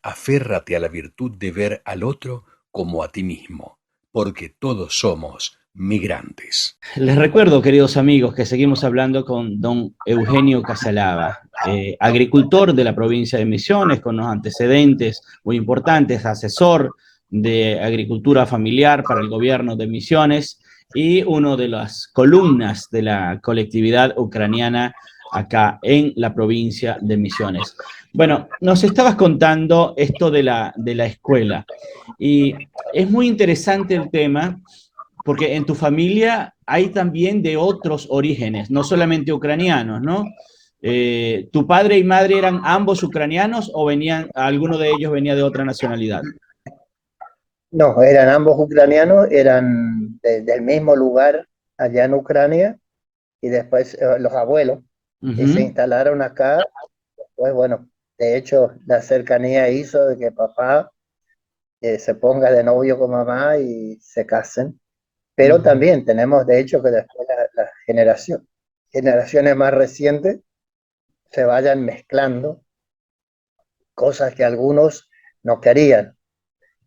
aférrate a la virtud de ver al otro como a ti mismo, porque todos somos migrantes. Les recuerdo, queridos amigos, que seguimos hablando con don Eugenio Casalava, agricultor de la provincia de Misiones, con unos antecedentes muy importantes, asesor de agricultura familiar para el gobierno de Misiones y uno de las columnas de la colectividad ucraniana acá en la provincia de Misiones. Bueno, nos estabas contando esto de la escuela y es muy interesante el tema porque en tu familia hay también de otros orígenes, no solamente ucranianos, ¿no? ¿Tu padre y madre eran ambos ucranianos o venían, alguno de ellos venía de otra nacionalidad? No, eran ambos ucranianos, eran del mismo lugar allá en Ucrania y después los abuelos que se Ujú, instalaron acá, pues bueno, de hecho la cercanía hizo de que papá se ponga de novio con mamá y se casen, pero ujú, también tenemos de hecho que después generaciones más recientes se vayan mezclando cosas que algunos no querían.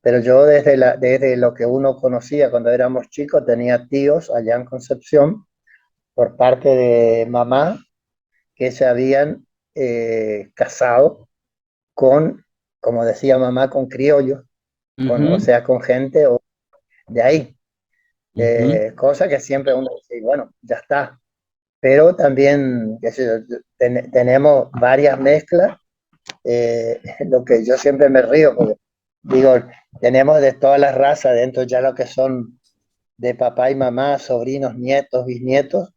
Pero yo desde lo que uno conocía cuando éramos chicos, tenía tíos allá en Concepción por parte de mamá que se habían casado con, como decía mamá, con criollos, o ujú, sea, con gente de ahí. ujú, Cosa que siempre uno dice, bueno, ya está. Pero también, qué sé yo, tenemos varias mezclas, lo que yo siempre me río, porque digo, tenemos de todas las razas dentro ya lo que son de papá y mamá, sobrinos, nietos, bisnietos,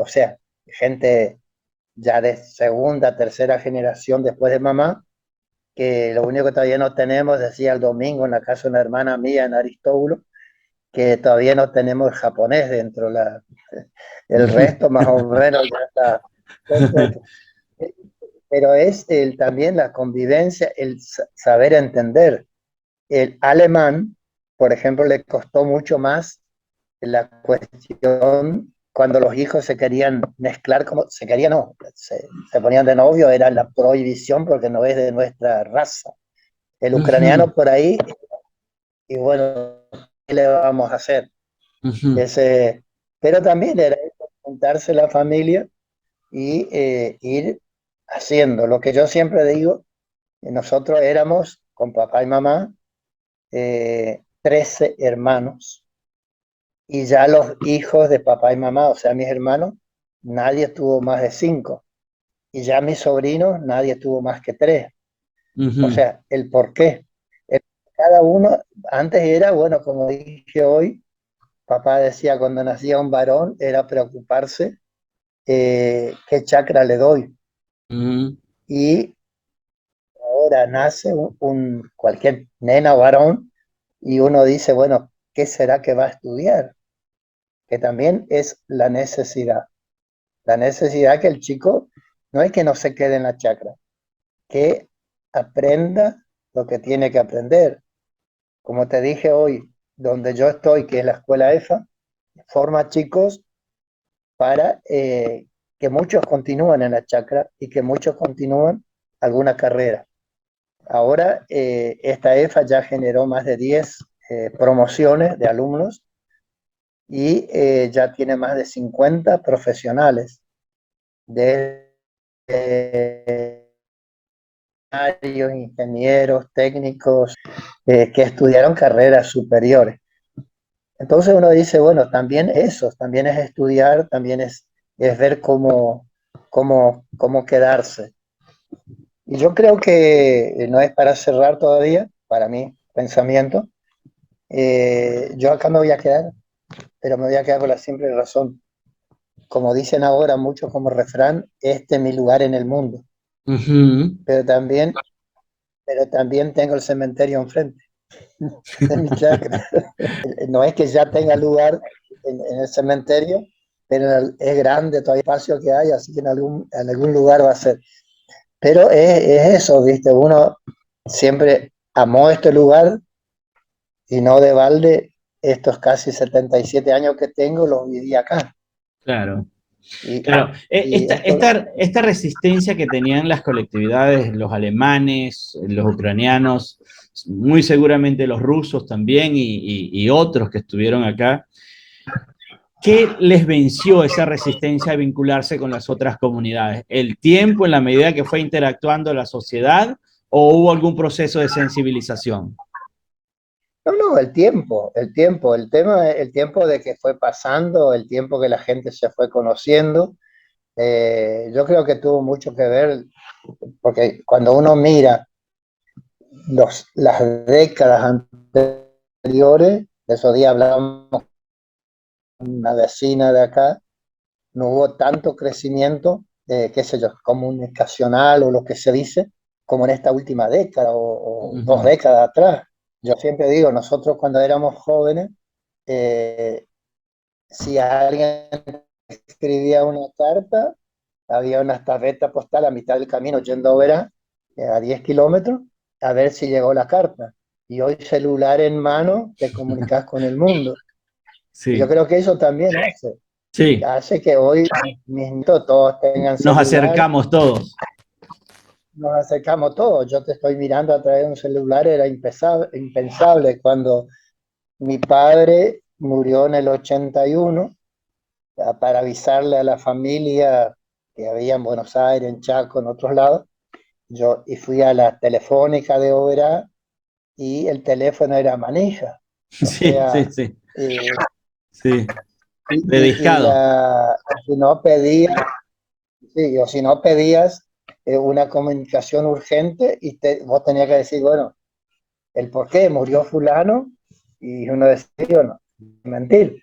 o sea, gente ya de segunda, tercera generación después de mamá, que lo único que todavía no tenemos, decía el domingo en la casa de una hermana mía en Aristóbulo, que todavía no tenemos el japonés dentro, el resto más o menos ya está completo. Pero es también la convivencia, el saber entender. El alemán, por ejemplo, le costó mucho más la cuestión cuando los hijos se querían mezclar, como se querían, no, se ponían de novio, era la prohibición porque no es de nuestra raza. El ujú, ucraniano por ahí, y bueno, ¿qué le vamos a hacer? ujú. Ese, pero también era eso, juntarse la familia y ir haciendo. Lo que yo siempre digo, nosotros éramos con papá y mamá 13 hermanos y ya los hijos de papá y mamá, o sea, mis hermanos, nadie tuvo más de 5 y ya mis sobrinos, nadie tuvo más que 3. O Ujú. sea, el por qué. Cada uno, antes era, bueno, como dije hoy, papá decía cuando nacía un varón, era preocuparse qué chakra le doy. Ujú, Y ahora nace cualquier nena o varón y uno dice, bueno, ¿qué será que va a estudiar? Que también es la necesidad. La necesidad que el chico no es que no se quede en la chacra, que aprenda lo que tiene que aprender. Como te dije hoy, donde yo estoy, que es la escuela EFA, forma chicos para que muchos continúen en la chacra y que muchos continúen alguna carrera. Ahora, esta EFA ya generó más de 10 promociones de alumnos y ya tiene más de 50 profesionales de ingenieros, técnicos, que estudiaron carreras superiores. Entonces uno dice, bueno, también eso, también es estudiar, también es ver cómo quedarse. Y yo creo que no es para cerrar todavía, para mi pensamiento. Yo acá me voy a quedar, pero me voy a quedar por la simple razón. Como dicen ahora muchos como refrán, este es mi lugar en el mundo. ujú. Pero también, pero también tengo el cementerio enfrente de mi chacra. No es que ya tenga lugar en el cementerio, pero es grande todo el espacio que hay, así que en algún lugar va a ser. Pero es eso, ¿viste? Uno siempre amó este lugar y no de balde estos casi 77 años que tengo, los viví acá. Claro. Claro, y esto, esta resistencia que tenían las colectividades, los alemanes, los ucranianos, muy seguramente los rusos también y otros que estuvieron acá, ¿qué les venció esa resistencia a vincularse con las otras comunidades? ¿El tiempo en la medida que fue interactuando la sociedad o hubo algún proceso de sensibilización? no, el tiempo de que fue pasando, el tiempo que la gente se fue conociendo, yo creo que tuvo mucho que ver, porque cuando uno mira las décadas anteriores, de esos días hablábamos con una vecina de acá, no hubo tanto crecimiento, qué sé yo, comunicacional o lo que se dice, como en esta última década o dos décadas atrás. Yo siempre digo, nosotros cuando éramos jóvenes, eh, si alguien escribía una carta, había una tarjeta postal a mitad del camino yendo a Oberá, a 10 kilómetros, a ver si llegó la carta. Y hoy celular en mano, te comunicas con el mundo. Y yo Sí, creo que eso también sí, hace que hoy mismo todos tengan nos celular, acercamos todos. nos acercamos todos. Yo te estoy mirando a través de un celular, era impensable cuando mi padre murió en el 81, para avisarle a la familia que había en Buenos Aires, en Chaco, en otros lados. Y fui a la telefónica de Oberá y el teléfono era manija. O Sí, sí, sea, sí, eh, sí, de y discado. si no pedías, sí, o si no pedías una comunicación urgente y vos tenías que decir, bueno, el por qué murió fulano, y uno decía, no, mentir.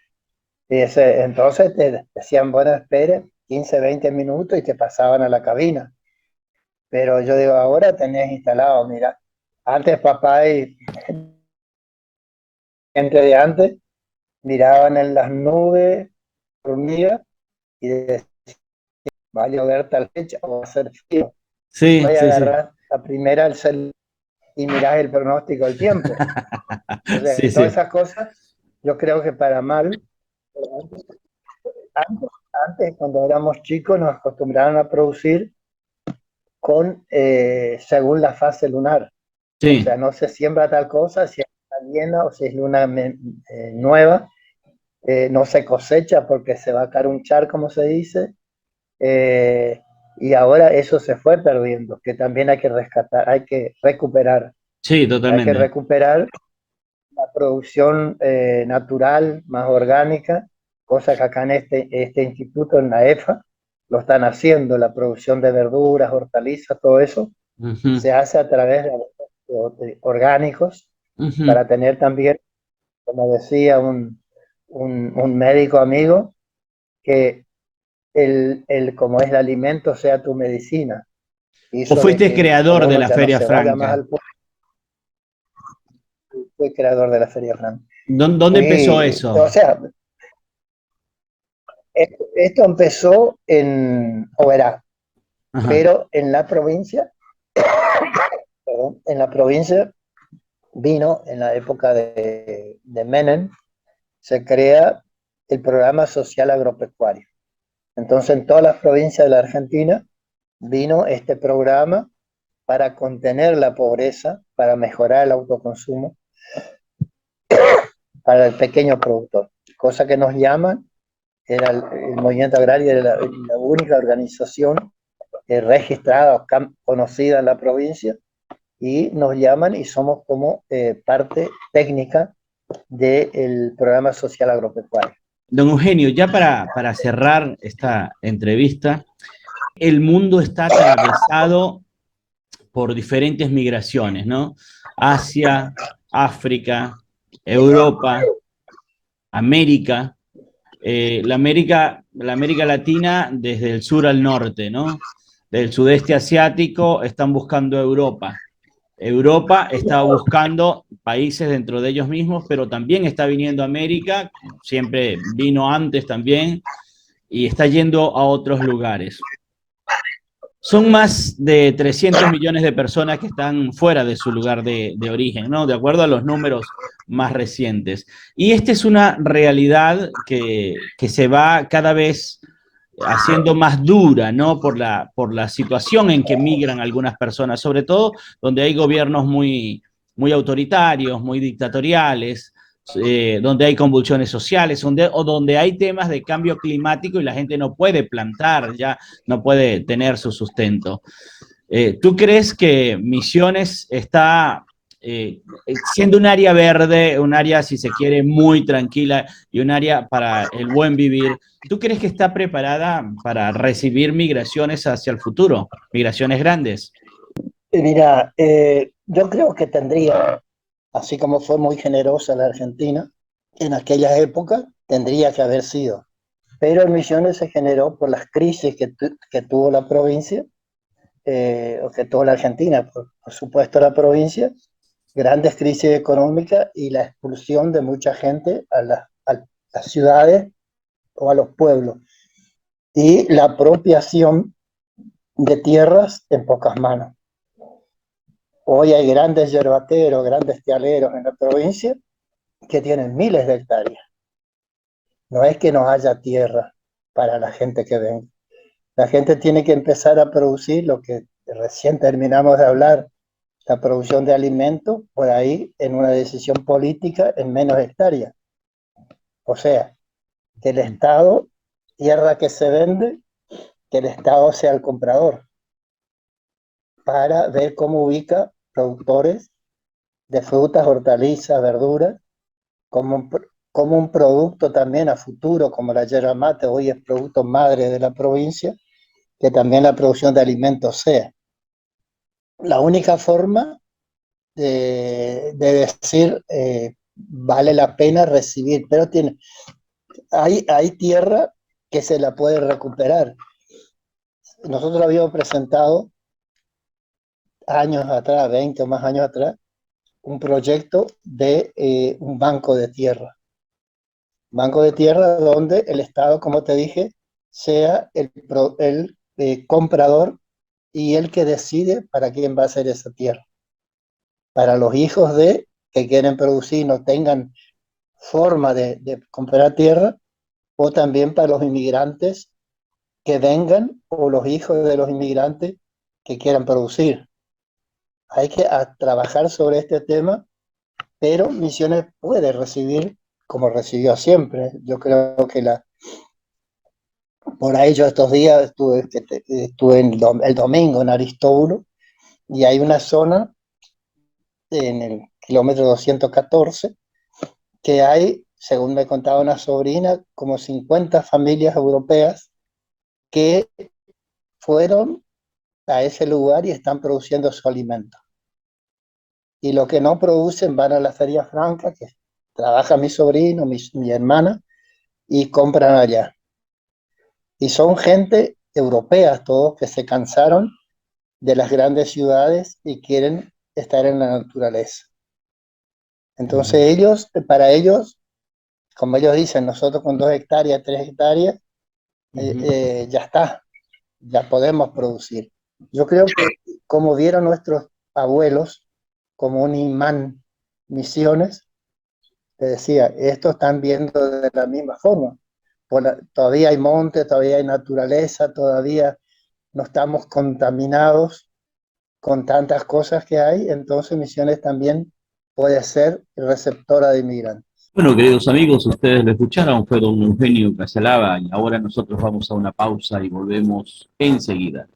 Entonces te decían, bueno, espere 15, 20 minutos y te pasaban a la cabina. Pero yo digo, ahora tenés instalado, mira, antes papá y gente de antes miraban en las nubes, dormía y decían, va a llover tal fecha o va a ser frío. Y Sí, voy a sí, sí. agarrar la primera el celular y mirás el pronóstico del tiempo. Sí, Entonces, todas sí. esas cosas, yo creo que para mal, antes, antes cuando éramos chicos nos acostumbraron a producir según la fase lunar. O Sí. sea, no se siembra tal cosa si es luna llena o si es luna nueva. No se cosecha porque se va a carunchar, como se dice. eh, y ahora eso se fue perdiendo, que también hay que rescatar, Sí, hay que totalmente. recuperar la producción natural, más orgánica, cosa que acá en este instituto, en la EFA, lo están haciendo, la producción de verduras, hortalizas, todo eso, Ujú, se hace a través de orgánicos, ujú. para tener también, como decía un médico amigo, que como es el alimento sea tu medicina, ¿O hizo de fuiste que creador de uno la ya no Feria se vaya más Franca? al pueblo. Fui creador de la Feria Franca. ¿Dónde empezó eso? O sea, esto empezó en Oberá, Ajá. pero en la provincia, perdón, en la provincia vino en la época de Menem, se crea el programa social agropecuario. Entonces, en todas las provincias de la Argentina vino este programa para contener la pobreza, para mejorar el autoconsumo para el pequeño productor, cosa que nos llaman, era el movimiento agrario, era la única organización registrada, conocida en la provincia, y nos llaman y somos como parte técnica del programa social agropecuario. Don Eugenio, ya para cerrar esta entrevista, el mundo está atravesado por diferentes migraciones, ¿no? Asia, África, Europa, América. La América Latina desde el sur al norte, ¿no? Del sudeste asiático están buscando Europa. Europa está buscando países dentro de ellos mismos, pero también está viniendo a América, siempre vino antes también, y está yendo a otros lugares. Son más de 300 millones de personas que están fuera de su lugar de origen, ¿no? De acuerdo a los números más recientes. Y esta es una realidad que se va cada vez haciendo más dura, ¿no? Por la situación en que migran algunas personas, sobre todo donde hay gobiernos muy autoritarios, muy dictatoriales, donde hay convulsiones sociales, o donde hay temas de cambio climático y la gente no puede plantar, ya no puede tener su sustento. ¿Tú crees que Misiones está siendo un área verde, un área, si se quiere, muy tranquila y un área para el buen vivir? ¿Tú crees que está preparada para recibir migraciones hacia el futuro, migraciones grandes? Mira, yo creo que tendría, así como fue muy generosa la Argentina, en aquella época tendría que haber sido. Pero en Misiones se generó por las crisis que tuvo la provincia, o que tuvo la Argentina, por supuesto la provincia, grandes crisis económicas y la expulsión de mucha gente a las ciudades o a los pueblos. Y la apropiación de tierras en pocas manos. Hoy hay grandes yerbateros, grandes tialeros en la provincia que tienen miles de hectáreas. No es que no haya tierra para la gente que venga. La gente tiene que empezar a producir lo que recién terminamos de hablar, la producción de alimentos, por ahí en una decisión política en menos hectáreas. O sea, que el Estado, tierra que se vende, que el Estado sea el comprador, para ver cómo ubica productores de frutas, hortalizas, verduras, como un producto también a futuro, como la yerba mate hoy es producto madre de la provincia, que también la producción de alimentos sea. La única forma de decir vale la pena recibir, pero hay tierra que se la puede recuperar. Nosotros habíamos presentado años atrás, 20 o más años atrás, un proyecto de un banco de tierra. Banco de tierra donde el Estado, como te dije, sea el comprador y el que decide para quién va a ser esa tierra. Para los hijos de que quieren producir y no tengan forma de comprar tierra, o también para los inmigrantes que vengan o los hijos de los inmigrantes que quieran producir. Hay que trabajar sobre este tema, pero Misiones puede recibir como recibió siempre. Yo creo que por ahí yo estos días estuve el domingo en Aristóbulo y hay una zona en el kilómetro 214 que hay, según me contaba una sobrina, como 50 familias europeas que fueron a ese lugar y están produciendo su alimento. Y lo que no producen van a la Feria Franca, que trabaja mi sobrino, mi hermana, y compran allá. Y son gente europea, todos que se cansaron de las grandes ciudades y quieren estar en la naturaleza. Entonces para ellos, como ellos dicen, nosotros con 2 hectáreas, 3 hectáreas, ya está, ya podemos producir. Yo creo que como vieron nuestros abuelos como un imán Misiones, te decía, estos están viendo de la misma forma. Todavía hay monte, todavía hay naturaleza, todavía no estamos contaminados con tantas cosas que hay, entonces Misiones también puede ser receptora de inmigrantes. Bueno, queridos amigos, ustedes lo escucharon, fue don Eugenio Casalaba y ahora nosotros vamos a una pausa y volvemos enseguida.